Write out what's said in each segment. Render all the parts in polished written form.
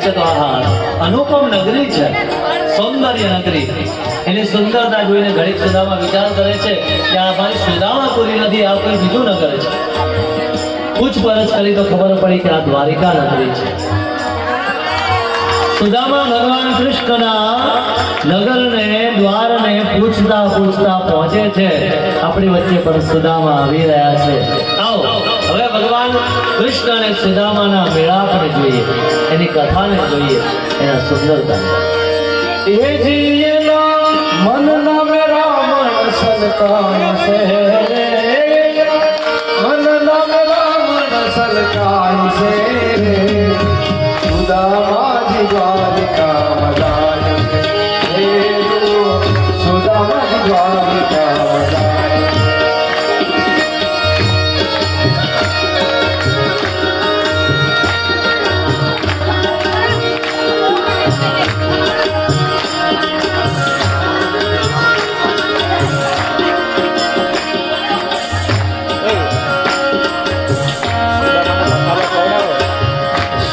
છે તો આહા અનુપમ નગરી છે, સૌંદર્ય નગરી. એની સુંદરતા જોઈને ઘડીક સુદામા વિચાર કરે છે કે આ મારી સુદામાપુરી નથી, આ કોઈ બીજું નગર છે. પૂછપરછ કરી તો ખબર પડી કે આ દ્વારિકા નગરી છે. સુદામા ભગવાન કૃષ્ણના નગરને દ્વારને પૂછતા પૂછતા પહોંચે છે. આપણી વચ્ચે પણ સુદામા આવી રહ્યા છે. આવો હવે ભગવાન કૃષ્ણ અને સુદામાના મેળાપને જોઈએ, એની કથાને જોઈએ, એના સુંદરતા. ये जिए मन न मेरा मन सलकान से, मन न मेरा मन सलकान से, सुदामा जी द्वारिका मदान हे सुदामा जी द्वारिका मदान.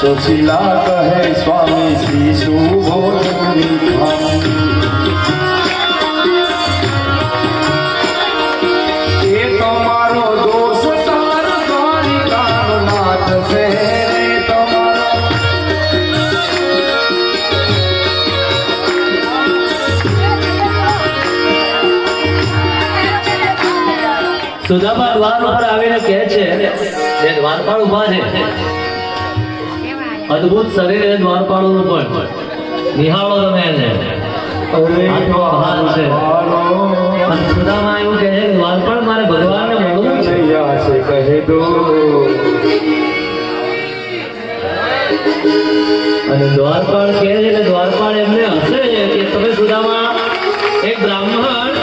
सुशीला कहे स्वामी श्री सुबोधनी ये तुम्हारो दोष तार द्वारिका नाथ से સુદામા દ્વાર ઉપર આવીને કહે છે, જે દ્વારપાળ ઉભા છે, અદ્ભુત શરીર એ દ્વારપાળનું પણ નિહાળો તમે એને હાથમાં ભાર છે. અને સુદામા એવું કહે છે, દ્વારપાળ મારે ભગવાનને મળવું છે. કહે દો અને દ્વારપાળ કહે છે કે દ્વારપાળ એમને હસે છે કે તમે સુદામા એક બ્રાહ્મણ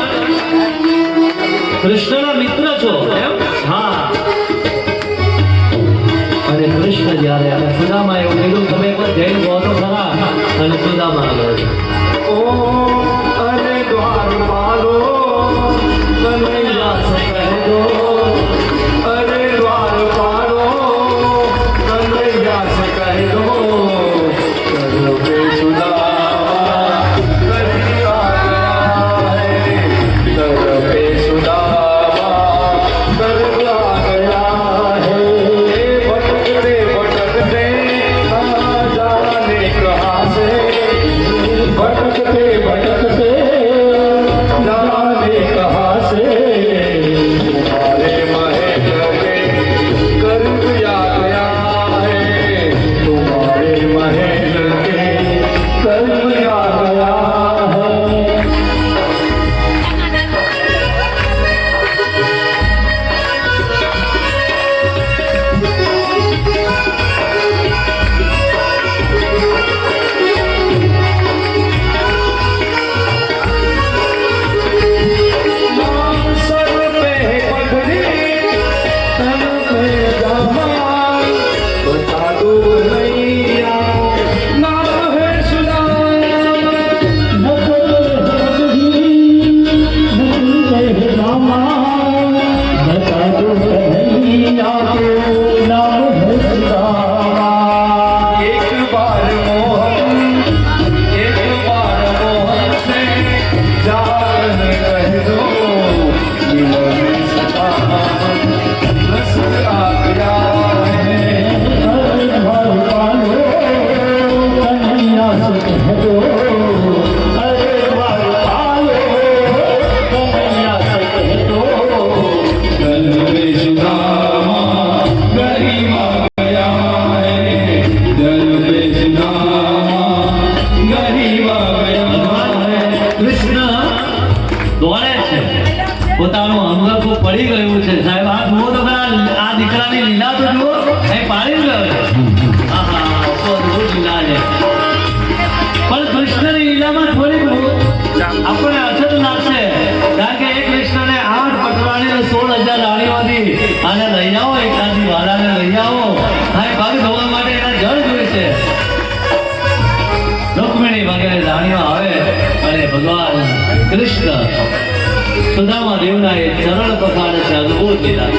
કૃષ્ણના મિત્ર છો એમ? હા. અને કૃષ્ણ જ્યારે અને સુદામા એવું કીધું, તમે એકવાર જૈન કહો તો ખરા. અને સુદામા આગળ ઓ અરે દ્વારપાલો કનૈયા સે કહે દો, અરે દ્વારપાલો કનૈયા સે કહે દો, કરો બે સુદામા કરી આ ગયા હે, કરો બે સુદામા कर गया है, भटकते भटकते ना जाने कहाँ से, भटकते भटकते जाने कहाँ से, तुम्हारे महल में कर्म आ गया है, तुम्हारे महल के कर्म आ गया है. પોતાનું અંગરખું પડી ગયું છે. સાહેબ આ જુઓ તો ખરા, આ દીકરાની લીલા તો જુઓ, એ પાડી ગયો છે. આહા, અદ્ભુત લીલા છે. પણ કૃષ્ણની લીલામાં થોડીક આપણને અછત લાગશે, કારણ કે એ કૃષ્ણને 8 પટવાણી 16,000 રાણીઓથી આને લઈ આવો, એકાદી વાલાને લઈ આવો. હા, પગ ધોવા માટે એના જળ જોઈશે. રૂકમિણી વગેરે રાણીઓ આવે અને ભગવાન કૃષ્ણ સુદામા દેવના એ ચરણ પખાડે છે. અદ્ભુત લીલા.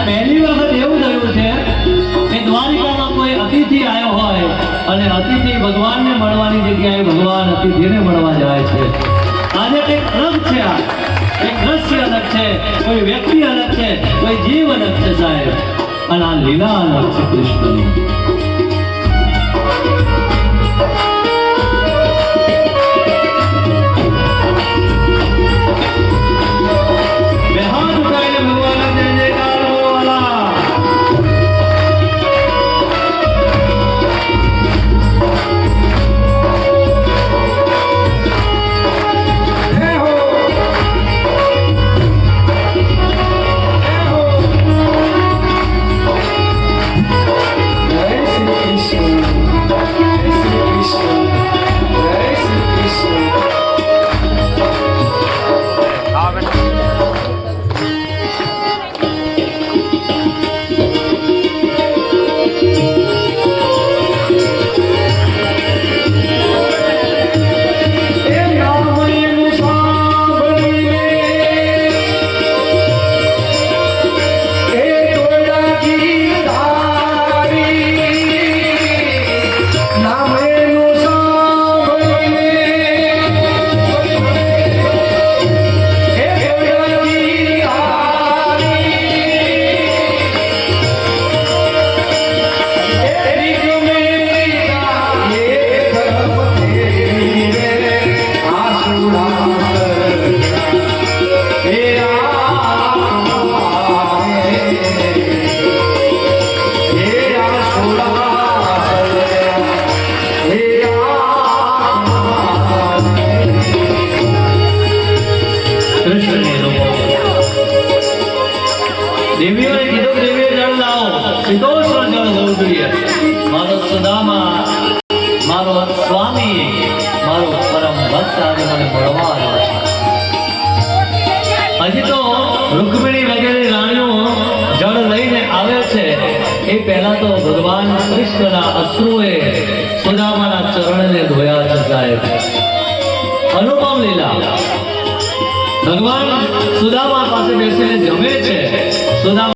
પહેલી વખત એવું થયું છે કે દ્વારિકામાં કોઈ અતિથિ આવ્યો હોય અને અતિથિ ભગવાનને મળવાની જગ્યાએ ભગવાન અતિથિને મળવા જાય છે. આજે કંઈક અલગ છે, આ એક દ્રશ્ય અલગ છે, કોઈ વ્યક્તિ અલગ છે, કોઈ જીવ અલગ છે સાહેબ, અને આ લીલા અલગ છે કૃષ્ણની. બે હાથ ઉઠાવીને ભગવાનના જય જયકાર બોલવાના. હે હો જય શ્રી કૃષ્ણ જય શ્રી કૃષ્ણ જય શ્રી કૃષ્ણ એ નામનું સાંભળીને એ તોડાજી તારી નામનું સાંભળીને એ તોડાજી તારી એ નિગમે એ તરફ તેરીને આસુડા હે કૃષ્ણને લોકો દેવીઓને કીધું કે દેવીઓ જળ લાવો, શીતોષ્ણ જળ હોવું જોઈએ. મારો સુદામા, મારો સ્વામી, મારો પરમ ભક્ત આજે મને મળવા આવ્યો છે. હજી તો રૂકમિણી વગેરે રાણીઓ જળ લઈને આવે છે એ પહેલા તો ભગવાન કૃષ્ણના અશ્રુએ સુદામાના ચરણને ધોયા છે સાહેબ. અનુપમ લીલા. ભગવાન સુદામા પાસે બેસીને જમે છે. સુદામા